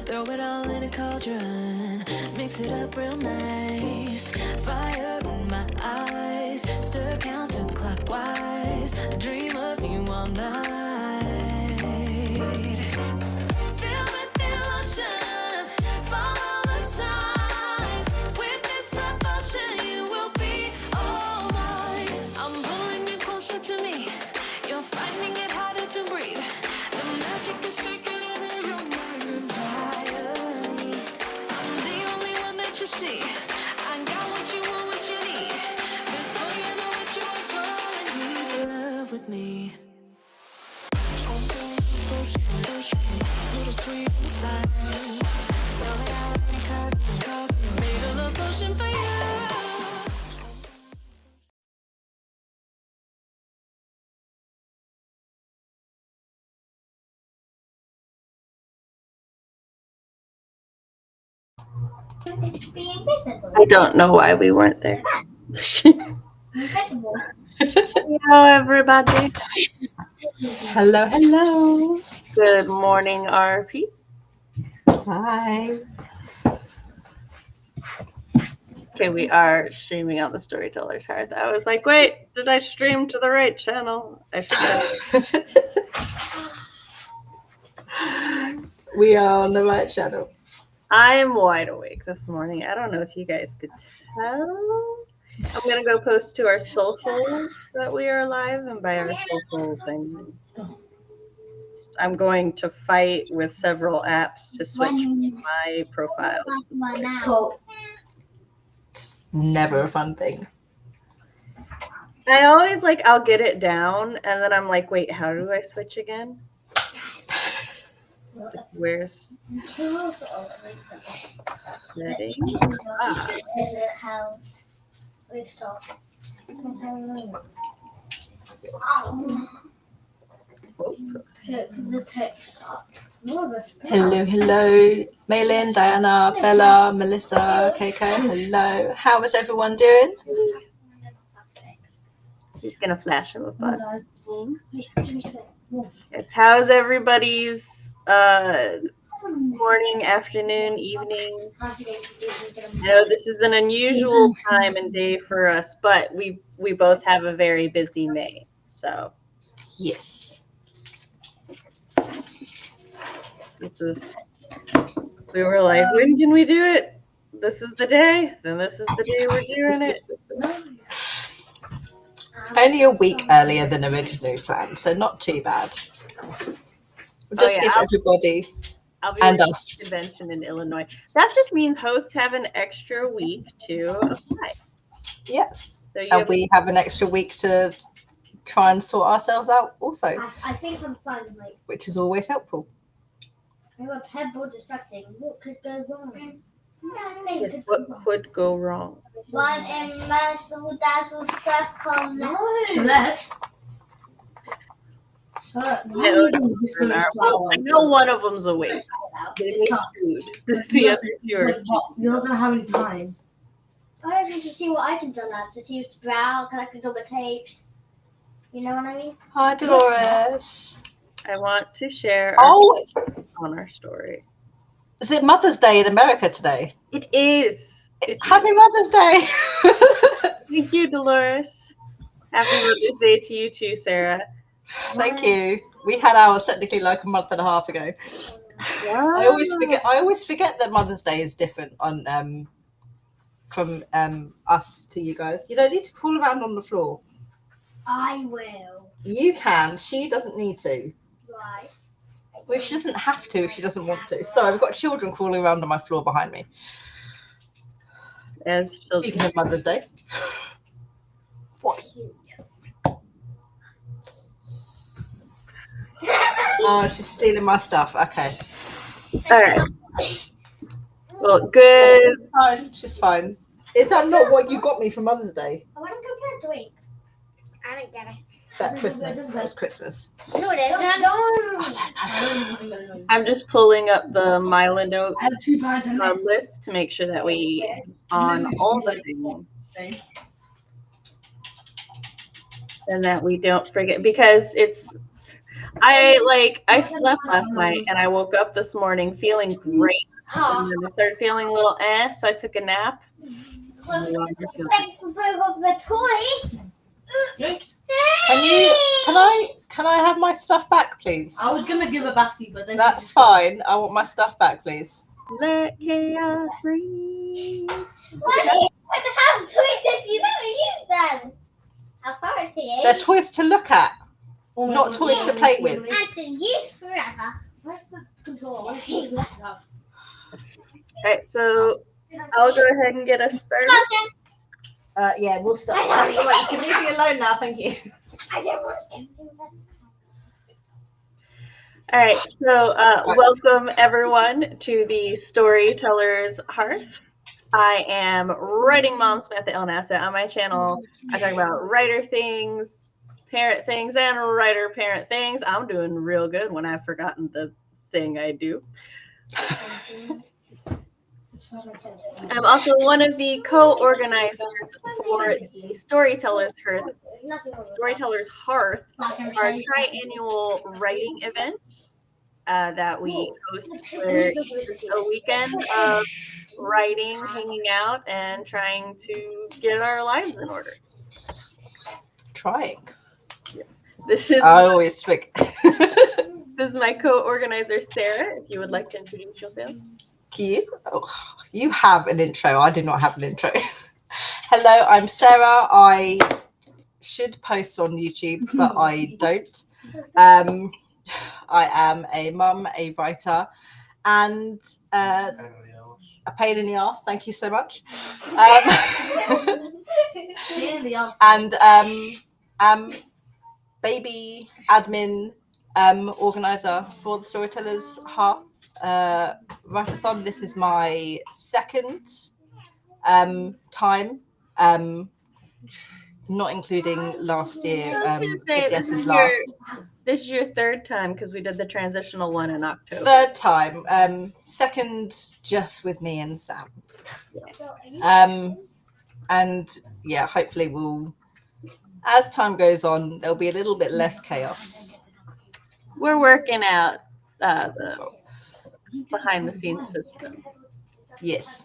Throw it all in a cauldron, mix it up real nice. Fire in my eyes, stir counterclockwise. I dream of you all night. Filled with emotion, follow the signs. With this devotion, you will be all mine. I'm pulling you closer to me. You're finding it harder to breathe. The magic is taking over your mind entirely. I'm the only one that you see. I got what you want, what you need. Before you know it, you are falling in love with me. Little sweet slide. Made a love potion for you. I don't know why we weren't there. Hello, everybody. Hello, hello. Good morning, RP. Hi. Okay, we are streaming on the Storytellers Hearth. I was like, wait, did I stream to the right channel? I forgot. We are on the right channel. I'm wide awake this morning. I don't know if you guys could tell. I'm going to go post to our socials that we are live, and by our socials, I mean I'm going to fight with several apps to switch my profile. It's never a fun thing. I always I'll get it down, and then I'm like, wait, how do I switch again? Where's settings? Hello, hello. Maylin, Diana, Bella, Melissa, KK, hello. How is everyone doing? He's going to flash him a button. Yes, how's everybody's morning, afternoon, evening? I know this is an unusual time and day for us, but we both have a very busy May, so. Yes. We were like, when can we do it? This is the day, then this is the day we're doing it. Only a week earlier than originally planned, so not too bad. We'll just give everybody and us convention in Illinois. That just means hosts have an extra week to apply. Yes, so and we have an extra week to try and sort ourselves out also. I think I'm fine, which is always helpful. We were pebble distracting. What could go wrong? Yes, what could go wrong? One in metal dazzle circle. No. I know one of them's awake. They need food. The other two are You're not going to have any time. I just to see what items I have, to see if it's brown, collect the double tapes. You know what I mean? Hi, Dolores. I want to share on our story. Is it Mother's Day in America today? It is. Happy Mother's Day. Thank you, Dolores. Happy Mother's Day to you too, Sarah. Thank you. We had ours technically like a month and a half ago. Wow. I always forget that Mother's Day is different on from us to you guys. You don't need to crawl around on the floor. I will. You can. She doesn't need to. Right. Well, she doesn't have to if she doesn't want to. Sorry, I've got children crawling around on my floor behind me. As children. Speaking of Mother's Day. What? Oh, she's stealing my stuff. Okay. All right. Well, good. Fine. She's fine. Is that not what you got me for Mother's Day? I want to go get a drink. I didn't get it. That Christmas. That was Christmas. No, it isn't. I'm just pulling up the Mila note I have 2 cards in there. list to make sure that we on all the things. And that we don't forget, because it's I slept last night and I woke up this morning feeling great. And then I started feeling a little so I took a nap. No longer feel good. Thanks for bringing up the toys. Can I have my stuff back, please? I was gonna give it back to you, but then That's fine. I want my stuff back, please. Let chaos ring. Why do you even have toys if you never use them? Authority. They're toys to look at, not toys to play with. And to use forever. Where's the control? Alright, so I'll go ahead and get us started. Yeah, we'll start. That's all right. You can leave me alone now. Thank you. I didn't want to do that. All right, so welcome everyone to the Storytellers Hearth. I am writing mom Samantha Elnassa. On my channel, I talk about writer things, parent things, and writer-parent things. I'm doing real good when I've forgotten the thing I do. I'm also one of the co-organizers for the Storytellers Hearth, our tri-annual writing event that we host where it's a weekend of writing, hanging out, and trying to get our lives in order. Trying. This is I always speak. this is my co-organizer Sarah. If you would like to introduce yourself. Keith, oh, you have an intro. I do not have an intro. Hello, I'm Sarah. I should post on YouTube, but I don't. I am a mum, a writer, and a pain in the ass. Thank you so much. And baby admin organizer for the Storytellers Hearth write-a-thon. This is my second time, not including last year. Jess's last. This is your third time because we did the transitional one in October. Third time. Second just with me and Sam. And yeah, hopefully we'll, as time goes on, there'll be a little bit less chaos. We're working out the behind the scenes system. Yes.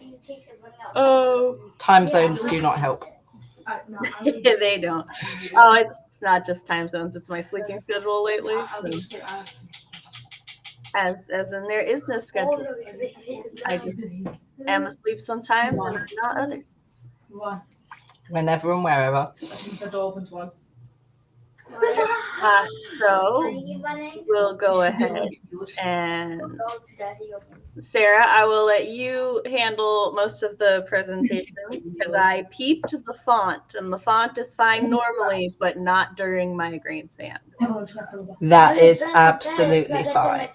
Oh, time zones do not help. They don't. Oh, it's not just time zones, it's my sleeping schedule lately. So. As in there is no schedule. I just am asleep sometimes and I'm not others. Whenever and wherever. So we'll go ahead and Sarah, I will let you handle most of the presentation because I peeped the font and the font is fine normally, but not during migraine sand. That is absolutely fine.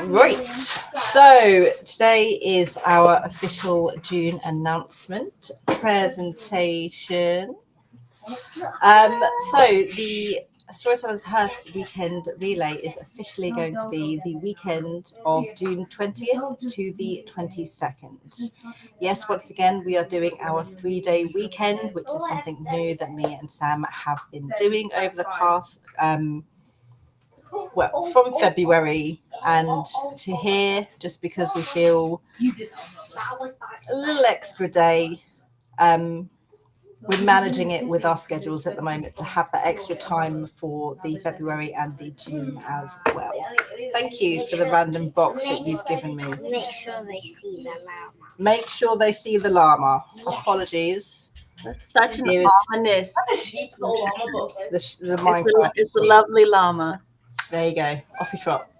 Right, so today is our official June announcement presentation. So the Storytellers Hearth Weekend Relay is officially going to be the weekend of June 20th to the 22nd. Yes, once again, we are doing our 3-day weekend, which is something new that me and Sam have been doing over the past from February and to here, just because we feel a little extra day. We're managing it with our schedules at the moment to have that extra time for the February and the June as well. Thank you for the random box that you've given me. Make sure they see the llama. Make sure they see the llama. Apologies. That's such an ominous. The Minecraft. It's a lovely llama. There you go. Off you trot.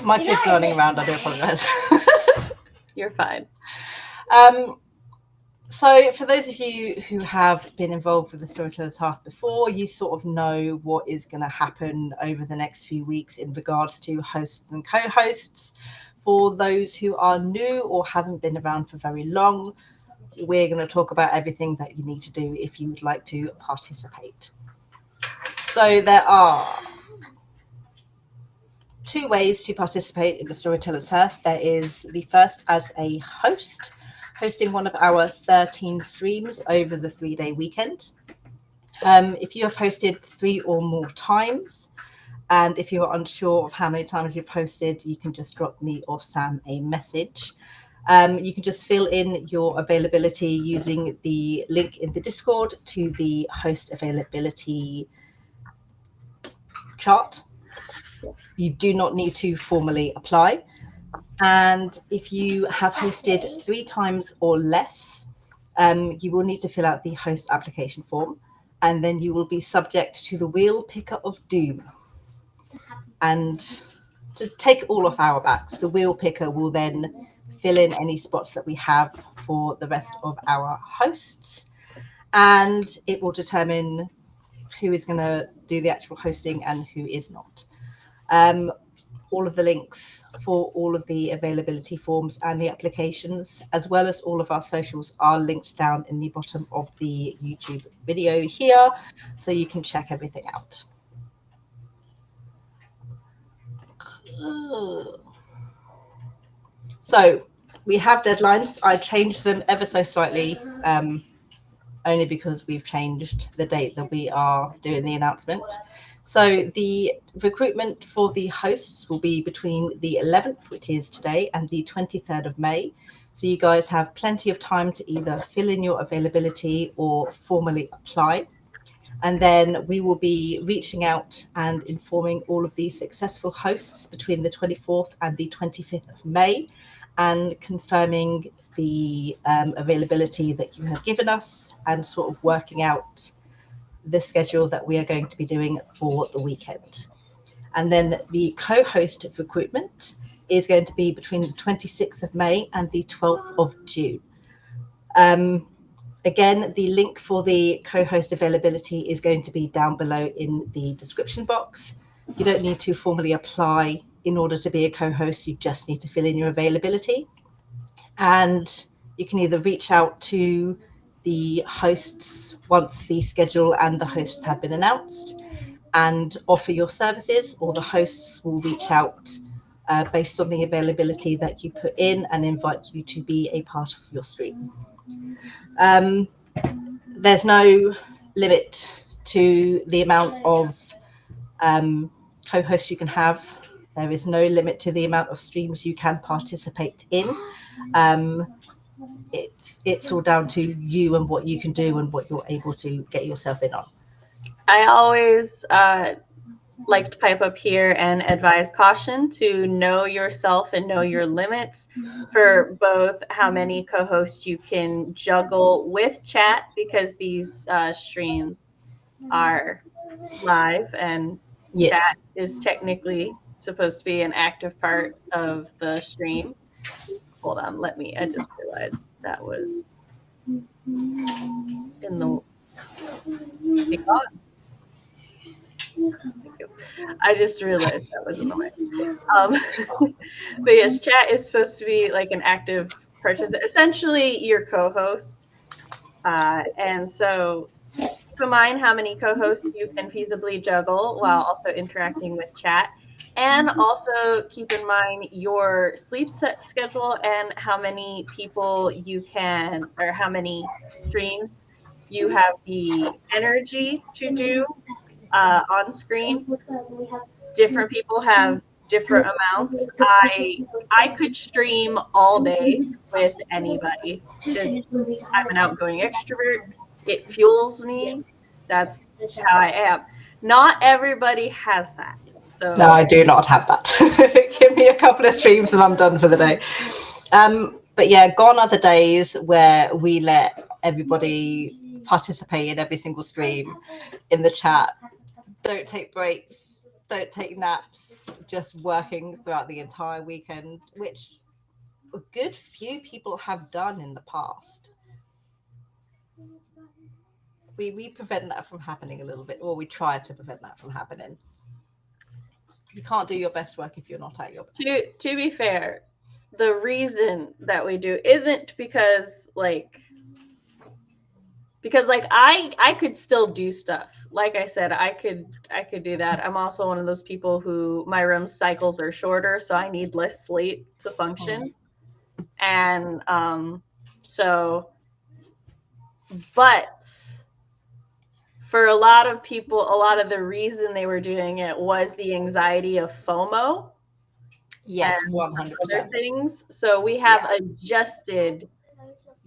My kids are running around. I do apologise. You're fine. So for those of you who have been involved with the Storytellers Hearth before, you sort of know what is going to happen over the next few weeks in regards to hosts and co-hosts. For those who are new or haven't been around for very long, we're going to talk about everything that you need to do if you would like to participate. So there are 2 ways to participate in the Storytellers Hearth. There is the first as a host. hosting one of our 13 streams over the 3-day weekend. If you have hosted 3 or more times, and if you are unsure of how many times you've hosted, you can just drop me or Sam a message. You can just fill in your availability using the link in the Discord to the host availability chart. You do not need to formally apply. And if you have hosted 3 times or less, you will need to fill out the host application form, and then you will be subject to the wheel picker of doom. And to take all off our backs, the wheel picker will then fill in any spots that we have for the rest of our hosts, and it will determine who is going to do the actual hosting and who is not. All of the links for all of the availability forms and the applications, as well as all of our socials, are linked down in the bottom of the YouTube video here, so you can check everything out. So we have deadlines. I changed them ever so slightly, only because we've changed the date that we are doing the announcement. So the recruitment for the hosts will be between the 11th, which is today, and the 23rd of May. So you guys have plenty of time to either fill in your availability or formally apply. And then we will be reaching out and informing all of the successful hosts between the 24th and the 25th of May, and confirming the availability that you have given us, and sort of working out the schedule that we are going to be doing for the weekend. And then the co-host recruitment is going to be between the 26th of May and the 12th of June. Again, the link for the co-host availability is going to be down below in the description box. You don't need to formally apply in order to be a co-host. You just need to fill in your availability. And you can either reach out to the hosts once the schedule and the hosts have been announced and offer your services, or the hosts will reach out based on the availability that you put in and invite you to be a part of your stream. There's no limit to the amount of co-hosts you can have. There is no limit to the amount of streams you can participate in. It's all down to you and what you can do and what you're able to get yourself in on. I always like to pipe up here and advise caution to know yourself and know your limits for both how many co-hosts you can juggle with chat, because these streams are live and Yes. chat is technically supposed to be an active part of the stream. Hold on, I just realized that was in the be gone. Thank you. I just realized that was in the way. But yes, chat is supposed to be like an active participant, essentially your co-host. And so keep in mind how many co-hosts you can feasibly juggle while also interacting with chat. And also keep in mind your sleep schedule and how many people you can, or how many streams you have the energy to do on screen. Different people have different amounts. I could stream all day with anybody. Just, I'm an outgoing extrovert. It fuels me. That's how I am. Not everybody has that. So No, I do not have that. Give me a couple of streams and I'm done for the day. But yeah, gone are the days where we let everybody participate in every single stream in the chat. Don't take breaks, don't take naps, just working throughout the entire weekend, which a good few people have done in the past. We prevent that from happening a little bit, or we try to prevent that from happening. You can't do your best work if you're not at your best. To be fair, the reason that we do isn't because I could still do stuff. Like I said, I could do that. I'm also one of those people who my REM cycles are shorter, so I need less sleep to function. And So, but for a lot of people, a lot of the reason they were doing it was the anxiety of FOMO. Yes, And 100%. other things. So we have adjusted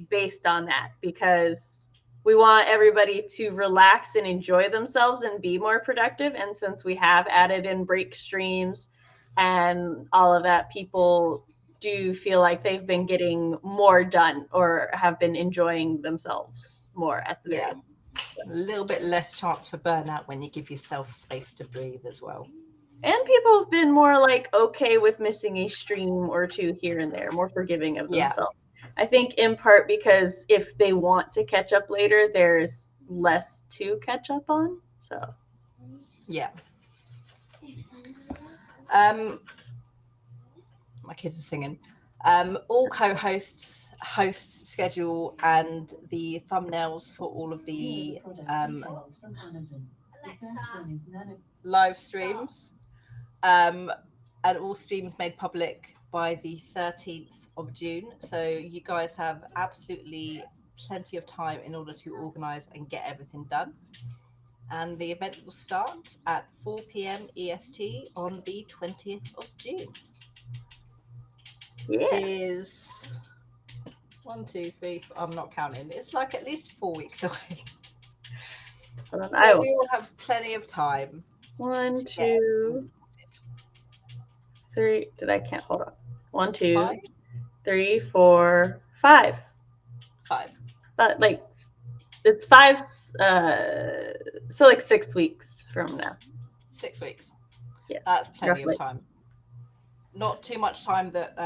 based on that because we want everybody to relax and enjoy themselves and be more productive. And since we have added in break streams and all of that, people do feel like they've been getting more done or have been enjoying themselves more at the very least. So. A little bit less chance for burnout when you give yourself space to breathe as well. And people have been more like okay with missing a stream or two here and there, more forgiving of themselves. I think in part because if they want to catch up later, there's less to catch up on. So yeah. My kids are singing. All co-hosts, host schedule, and the thumbnails for all of the live streams, and all streams made public by the 13th of June. So you guys have absolutely plenty of time in order to organize and get everything done. And the event will start at 4 p.m. EST on the 20th of June. yeah, Which is 1, 2, 3. I'm not counting. It's like at least 4 weeks away. So we will have plenty of time. 1, 2, 3. Did I count? Hold on. 1, 2, 5? 3, 4, 5. 5. But like it's 5. So like 6 weeks from now. 6 weeks. Yeah, that's plenty roughly. of time. Not too much time that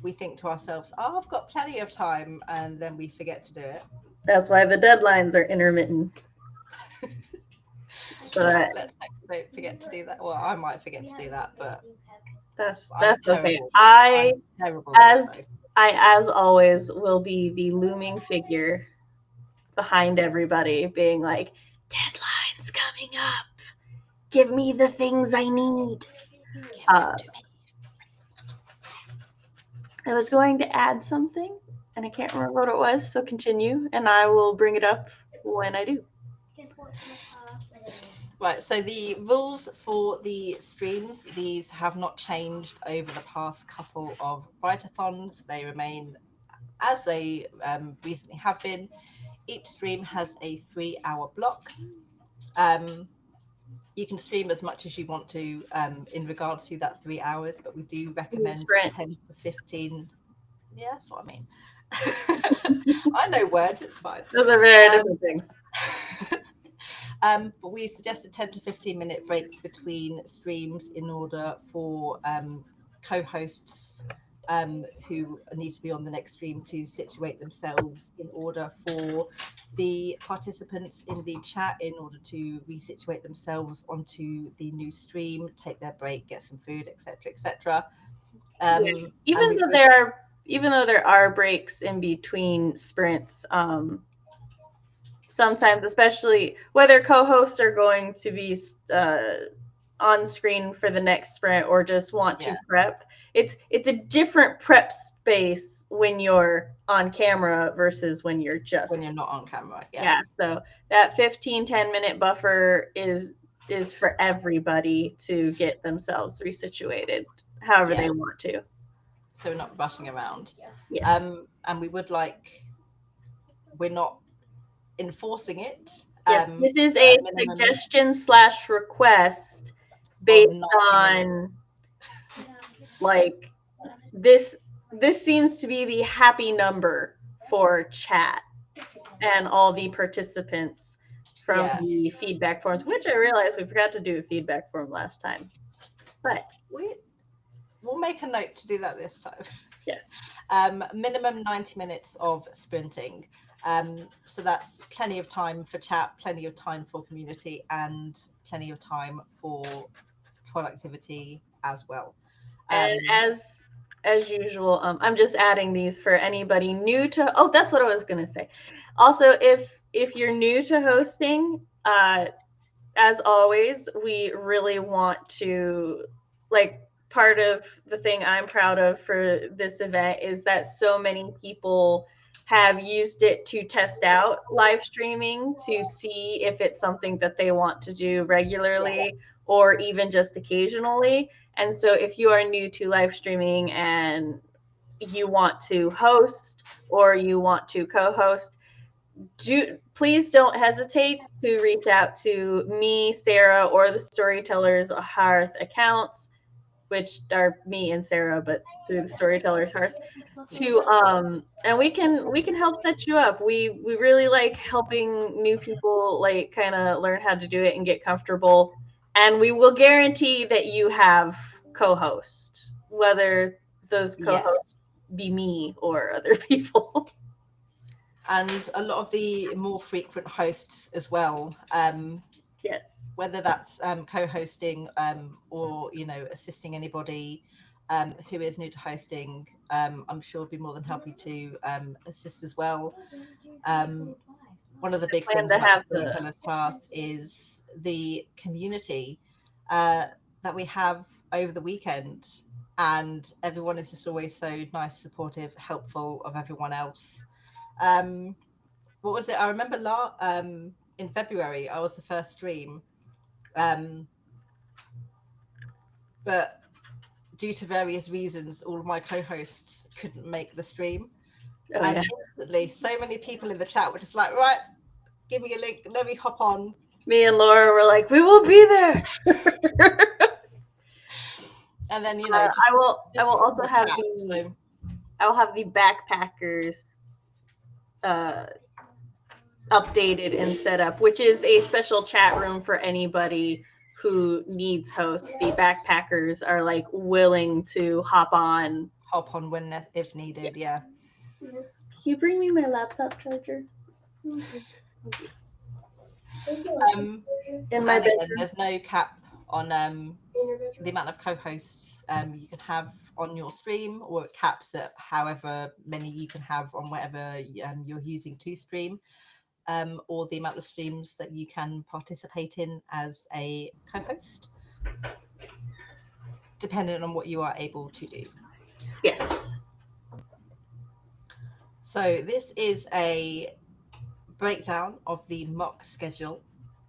we think to ourselves, "Oh, I've got plenty of time," and then we forget to do it. That's why the deadlines are intermittent. But let's hope we don't forget to do that. Well, I might forget to do that, but that's terrible. okay. I terrible as always will be the looming figure behind everybody, being like, deadline's coming up. Give me the things I need. I was going to add something, and I can't remember what it was, so continue, and I will bring it up when I do. Right, so the rules for the streams, these have not changed over the past couple of write-a-thons. They remain as they recently have been. Each stream has a 3-hour block. You can stream as much as you want to in regards to that 3 hours, but we do recommend 10 to 15. Yeah, that's what I mean. I know words, it's fine. Those are very different things. But we suggest a 10 to 15 minute break between streams in order for co-hosts who need to be on the next stream to situate themselves, in order for the participants in the chat in order to resituate themselves onto the new stream, take their break, get some food, etc., etc. Even though there are breaks in between sprints, sometimes, especially whether co-hosts are going to be on screen for the next sprint or just want to prep, it's a different prep space when you're on camera versus when you're not on camera. So that 10 minute buffer is for everybody to get themselves resituated however they want to, so we're not rushing around. And we're not enforcing it. This is a suggestion / request based on like this seems to be the happy number for chat and all the participants from the feedback forms, which I realized we forgot to do a feedback form last time, but we'll make a note to do that this time. Yes. Minimum 90 minutes of sprinting. So that's plenty of time for chat, plenty of time for community, and plenty of time for productivity as well. And as usual, I'm just adding these for anybody new to. Oh, that's what I was gonna say. Also, if you're new to hosting, as always, we really want to, like, part of the thing I'm proud of for this event is that so many people have used it to test out live streaming to see if it's something that they want to do regularly or even just occasionally. And so if you are new to live streaming and you want to host or you want to co-host, please don't hesitate to reach out to me, Sarah, or the Storytellers Hearth accounts, which are me and Sarah, but through the Storytellers Hearth, and we can help set you up. We really like helping new people like kind of learn how to do it and get comfortable, and we will guarantee that you have co-host, whether those co-hosts be me or other people. And a lot of the more frequent hosts as well. Yes. Whether that's co-hosting or assisting anybody who is new to hosting, I'm sure would be more than happy to assist as well. One of the big things about the Storytellers Hearth is the community that we have over the weekend, and everyone is just always so nice, supportive, helpful of everyone else. What was it? I remember in February I was the first stream, but due to various reasons, all of my co-hosts couldn't make the stream. And instantly, so many people in the chat were just like, right, give me a link, let me hop on. Me and Laura were like, we will be there. And then I will also have I will have the backpackers updated and set up, which is a special chat room for anybody who needs hosts. The backpackers are like willing to hop on when if needed. Yeah. Can you bring me my laptop charger? In my bedroom. There's no cap on the amount of co-hosts you can have on your stream, or it caps at however many you can have on whatever you're using to stream, or the amount of streams that you can participate in as a co-host, depending on what you are able to do. Yes. So this is a breakdown of the mock schedule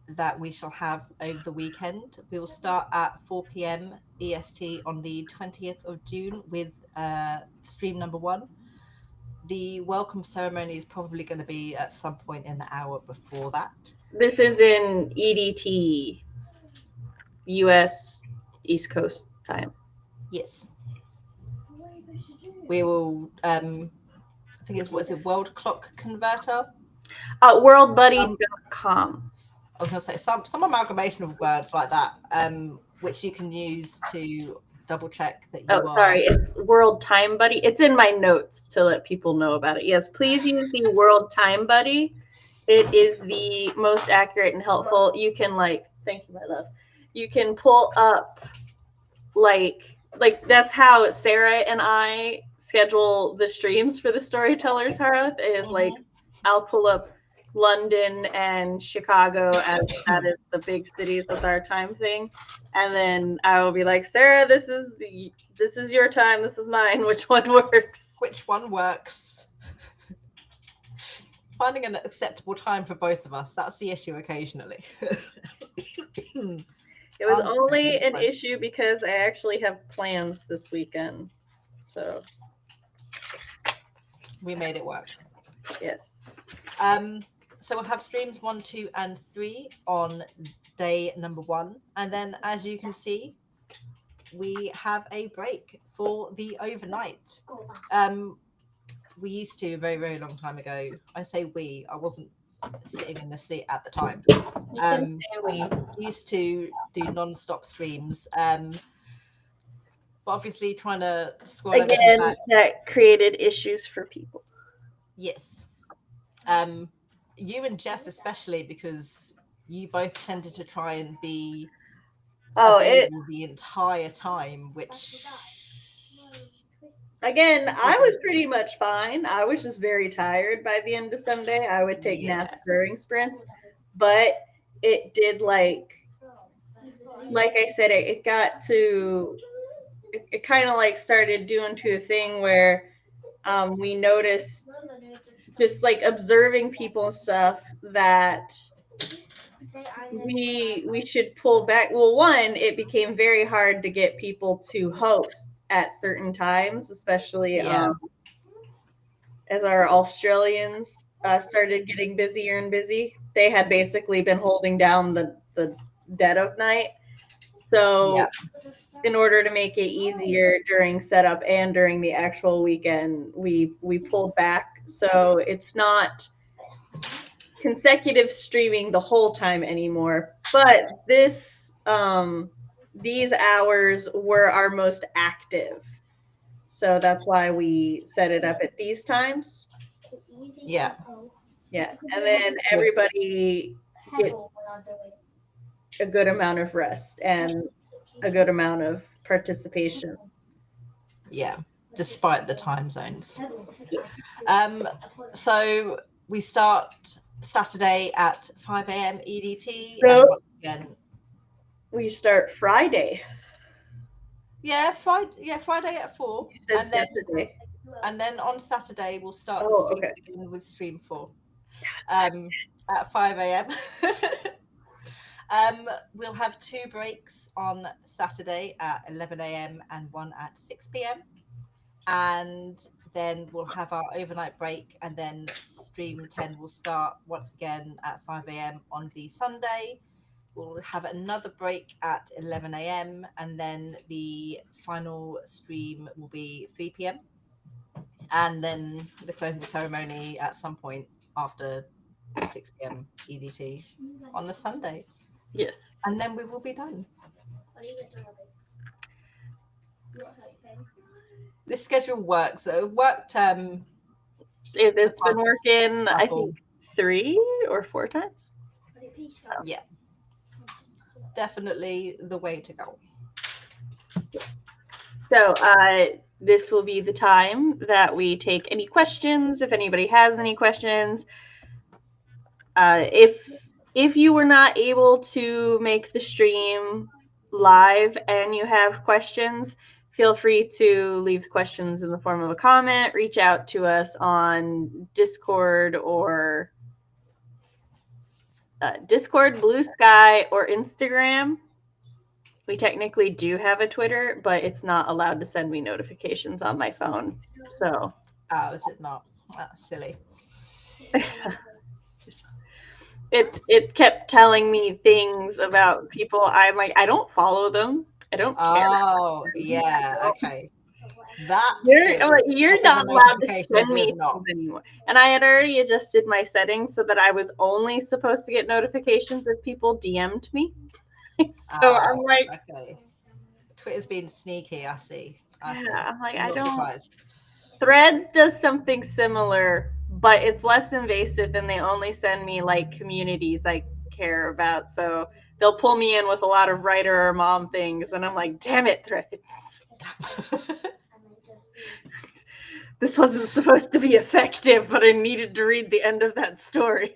that we shall have over the weekend. We will start at 4 p.m. EST on the 20th of June with stream number 1. The welcome ceremony is probably going to be at some point in the hour before that. This is in EDT, US East Coast time. Yes. We will, I think it's, what is it, World Clock Converter? Worldbuddy.com. I was going to say some amalgamation of words like that, which you can use to double check that you sorry, it's World Time Buddy. It's in my notes to let people know about it. Yes, please use the World Time Buddy. It is the most accurate and helpful. You can thank you, my love. You can pull up like that's how Sarah and I schedule the streams for the Storytellers Hearth is I'll pull up London and Chicago as that is the big cities with our time thing, and then I will be like, Sarah, this is your time, this is mine, which one works? Finding an acceptable time for both of us, that's the issue occasionally. It was only an issue because I actually have plans this weekend, so we made it work. Yes. So we'll have streams 1, 2, and 3 on day number 1. And then, as you can see, we have a break for the overnight. We used to, a very, very long time ago, I say we, I wasn't sitting in the seat at the time. Used to do non-stop streams. But obviously trying to scroll again back. That created issues for people. Yes. You and Jess especially, because you both tended to try and be available the entire time, which again, I was pretty much fine. I was just very tired by the end of Sunday. I would take naps during sprints, but it did like I said, it got to it kind of started doing to a thing where we noticed just like observing people and stuff that we should pull back. Well, one, it became very hard to get people to host at certain times, especially Yeah. as our Australians started getting busier and busy. They had basically been holding down the dead of night. So Yeah. in order to make it easier during setup and during the actual weekend, we pulled back. So it's not consecutive streaming the whole time anymore. But these hours were our most active. So that's why we set it up at these times. Yeah. Yeah. And then everybody gets a good amount of rest and a good amount of participation. Yeah. Despite the time zones. Yeah. So we start Saturday at 5 a.m. EDT. No. And once again, We start Friday. Friday at 4. You said And then, Saturday. and then on Saturday we'll start the Oh, stream okay. again with stream 4 at 5 a.m. We'll have 2 breaks on Saturday at 11 a.m. and 1 at 6 p.m. And then we'll have our overnight break, and then stream 10 will start once again at 5 a.m. on the Sunday. We'll have another break at 11 a.m. and then the final stream will be 3 p.m. and then the closing ceremony at some point after 6 p.m. EDT on the Sunday. Yes. And then we will be done. This schedule works. It worked. It's been working, I couple. think, 3 or 4 times. Yeah. Definitely the way to go. So this will be the time that we take any questions. If anybody has any questions, if you were not able to make the stream live and you have questions, feel free to leave questions in the form of a comment. Reach out to us on Discord or Blue Sky, or Instagram. We technically do have a Twitter, but it's not allowed to send me notifications on my phone. So. Oh, is it not? That's silly. It kept telling me things about people. I'm like, I don't follow them. I don't care. Oh, yeah. Okay. That's you're not allowed to send me things anymore. And I had already adjusted my settings so that I was only supposed to get notifications if people DM'd me. So I'm like, okay. Twitter's being sneaky. I see. Yeah, like I'm I not don't. surprised. Threads does something similar, but it's less invasive, and they only send me like communities I care about. So they'll pull me in with a lot of writer or mom things, and I'm like, damn it, Threads. This wasn't supposed to be effective, but I needed to read the end of that story.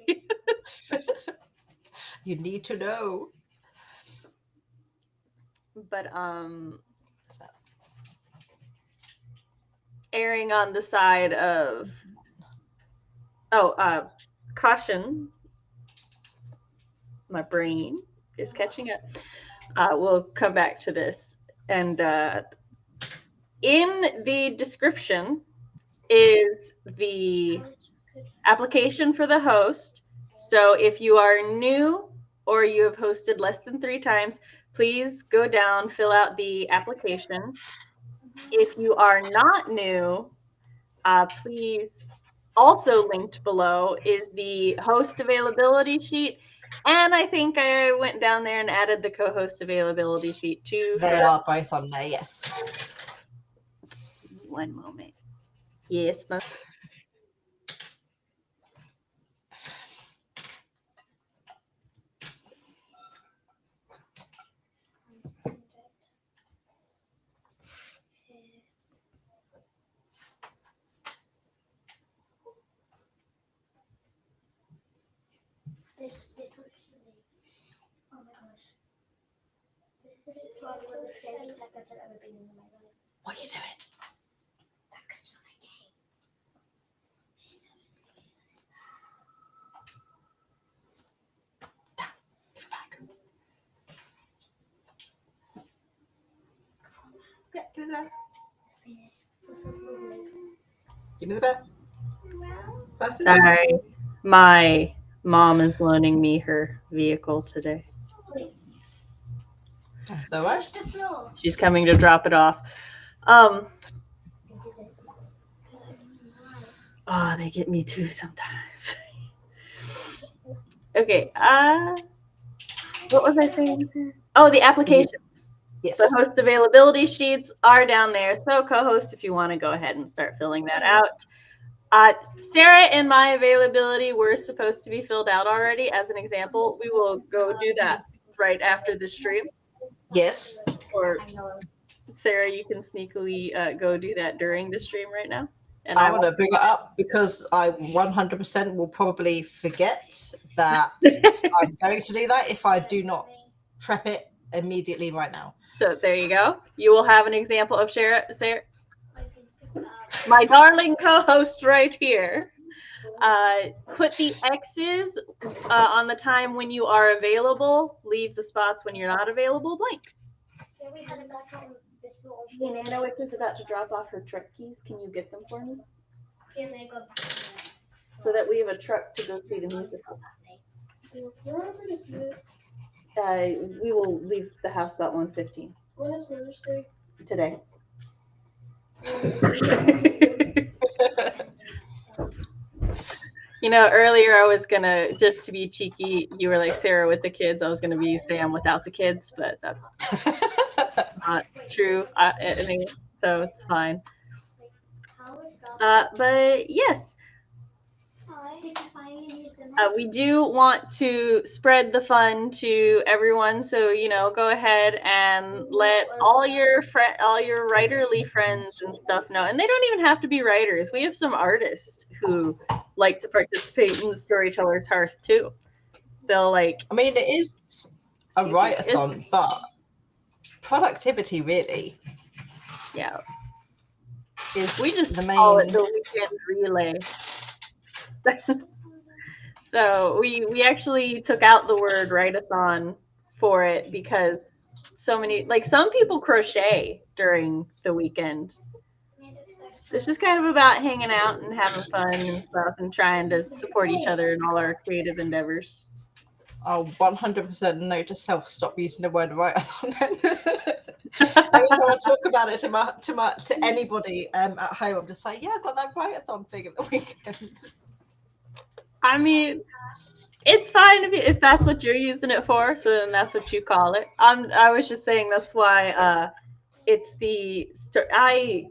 You need to know. But erring on the side of caution. My brain is catching up. We'll come back to this. And in the description is the application for the host. So if you are new or you have hosted less than 3 times, please go down, fill out the application. If you are not new, please, also linked below is the host availability sheet. And I think I went down there and added the co-host availability sheet too. They are both on there, yes. One moment. Yes. Oh my gosh. This is probably one of the scariest blackouts I've ever been in my life. What are you doing? Blackouts on my game. Give me the bear. Give me the bear. Pass it. Sorry, my mom is loaning me her vehicle today. That's all right. Push the floor. She's coming to drop it off. Oh, they get me too sometimes. Okay. What was I saying? Oh, the applications. Yes. The host availability sheets are down there. So, co-host, if you want to go ahead and start filling that out. Sarah and my availability were supposed to be filled out already. As an example, we will go do that right after the stream. Yes. Or Sarah, you can sneakily go do that during the stream right now. And I want to bring it up because I 100% will probably forget that I'm going to do that if I do not prep it immediately right now. So there you go. You will have an example of Sarah, my darling co-host right here. Put the X's on the time when you are available. Leave the spots when you're not available blank. Hey, Nana, which is about to drop off her truck keys. Can you get them for me? So that we have a truck to go see the musical. We will leave the house about 1:15. When is Mother's Day? Today. You know, earlier I was gonna, just to be cheeky, you were like Sarah with the kids. I was gonna be Sam without the kids, but that's not true. I mean, so it's fine. But yes, we do want to spread the fun to everyone. So, you know, go ahead and let all your writerly friends and stuff know. And they don't even have to be writers. We have some artists who like to participate in the Storytellers Hearth too. They'll like. I mean, it is a write-a-thon, but productivity really. Yeah. We just the main. call it the weekend relay. So we actually took out the word write-a-thon for it because so many, like some people crochet during the weekend. It's just kind of about hanging out and having fun and stuff and trying to support each other in all our creative endeavors. I'll 100% note to self, stop using the word write-a-thon. Every time I talk about it to anybody at home, I'm just like, yeah, I got that write-a-thon thing at the weekend. I mean, it's fine if that's what you're using it for, so then that's what you call it. I was just saying that's why it's the I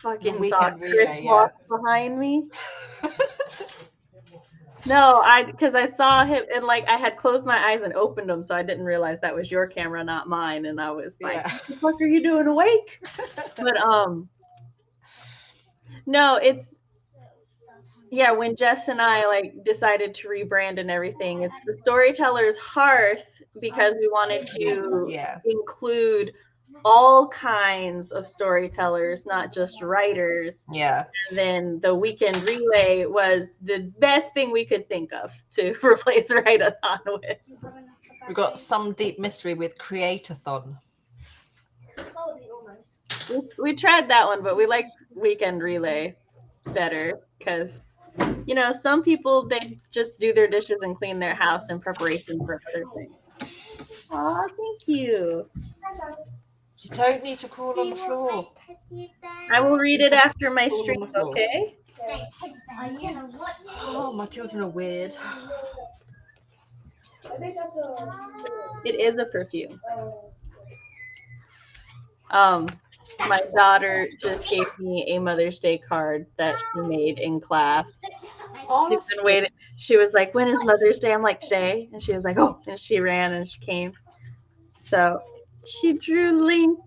fucking thought Chris walked behind me. No, because I saw him and like I had closed my eyes and opened them, so I didn't realize that was your camera, not mine. And I was like, "What the fuck are you doing awake?" But no, it's when Jess and I like decided to rebrand and everything. It's the Storytellers Hearth because we wanted to include all kinds of storytellers, not just writers. Yeah. And then the weekend relay was the best thing we could think of to replace write-a-thon with. We've got some deep mystery with create-a-thon. We tried that one, but we like weekend relay better because, you know, some people, they just do their dishes and clean their house in preparation for other things. Aw, thank you. You don't need to crawl on the floor. I will read it after my stream, okay? Oh, my children are weird. It is a perfume. My daughter just gave me a Mother's Day card that she made in class. She's been waiting. She was like, "When is Mother's Day?" I'm like, "Today." And she was like, "Oh," and she ran and she came. So she drew Link.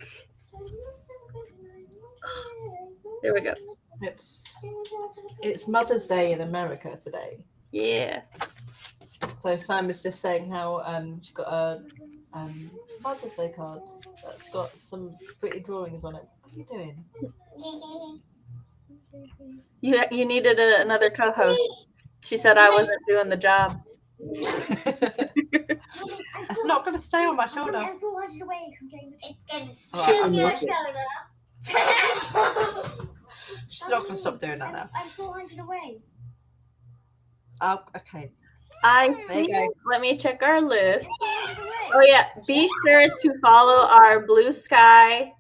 There we go. It's Mother's Day in America today. Yeah. So Sam is just saying how she got a Mother's Day card that's got some pretty drawings on it. What are you doing? You needed another co-host. She said I wasn't doing the job. It's not going to stay on my shoulder. I'm 400 away from getting Right, your shoulder. She's not going to stop doing that now. I'm 400 away. Oh, okay. I There you think, go. let me check our list. 400 away. Oh yeah, be sure to follow our Blue Sky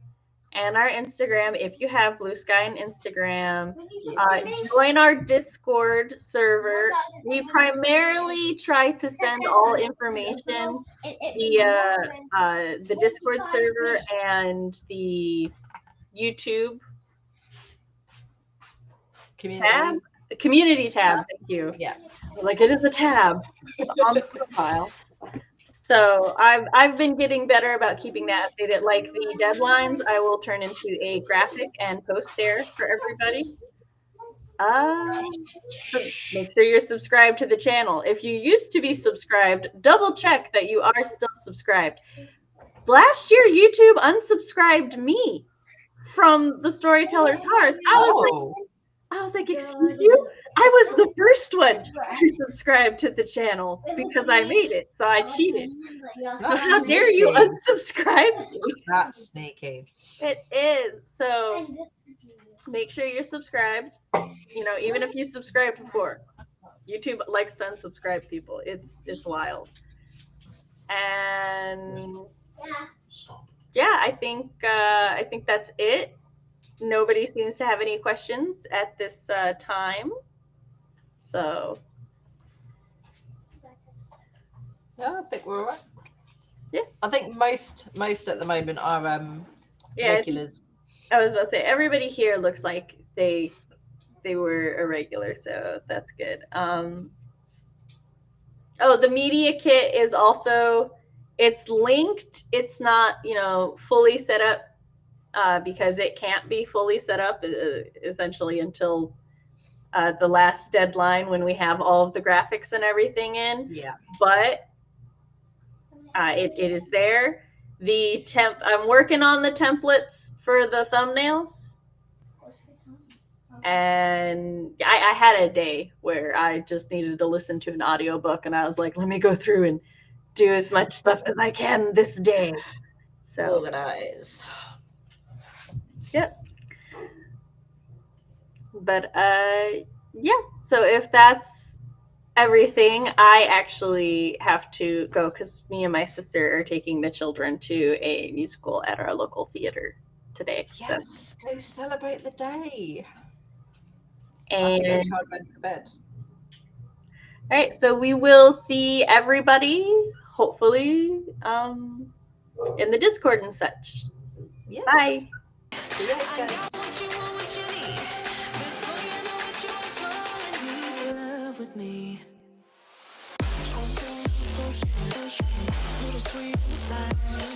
and our Instagram if you have Blue Sky and Instagram. When you Yes. see me, Join our Discord server. We primarily try to send all information via the Discord server and the YouTube community tab. Thank you. Yeah. Like, it is a tab on the profile. So I've been getting better about keeping that updated. Like the deadlines, I will turn into a graphic and post there for everybody. So make sure you're subscribed to the channel. If you used to be subscribed, double check that you are still subscribed. Last year, YouTube unsubscribed me from the Storytellers Hearth. I was like, excuse you? I was the first one to subscribe to the channel because I made it, so I cheated. So how dare you unsubscribe me? That's sneaky. It is. So make sure you're subscribed. You know, even if you subscribed before, YouTube likes to unsubscribe people. It's wild. And yeah, I think that's it. Nobody seems to have any questions at this time. So No, I think we're all right. Yeah. I think most at the moment are regulars. I was about to say everybody here looks like they were a regular, so that's good. Oh, the media kit is also, it's linked. It's not, fully set up because it can't be fully set up essentially until the last deadline when we have all of the graphics and everything in. Yeah. But it is there. I'm working on the templates for the thumbnails. And I had a day where I just needed to listen to an audiobook, and I was like, let me go through and do as much stuff as I can this day. So Organize. Yep. But yeah, so if that's everything, I actually have to go because me and my sister are taking the children to a musical at our local theater today. Yes, go celebrate the day. And I have to go to bed. all right, so we will see everybody hopefully in the Discord and such. Yes. Bye. See you I guys. know what you want, what you need. Before you know what you want, fall in love with me. Little sweet inside.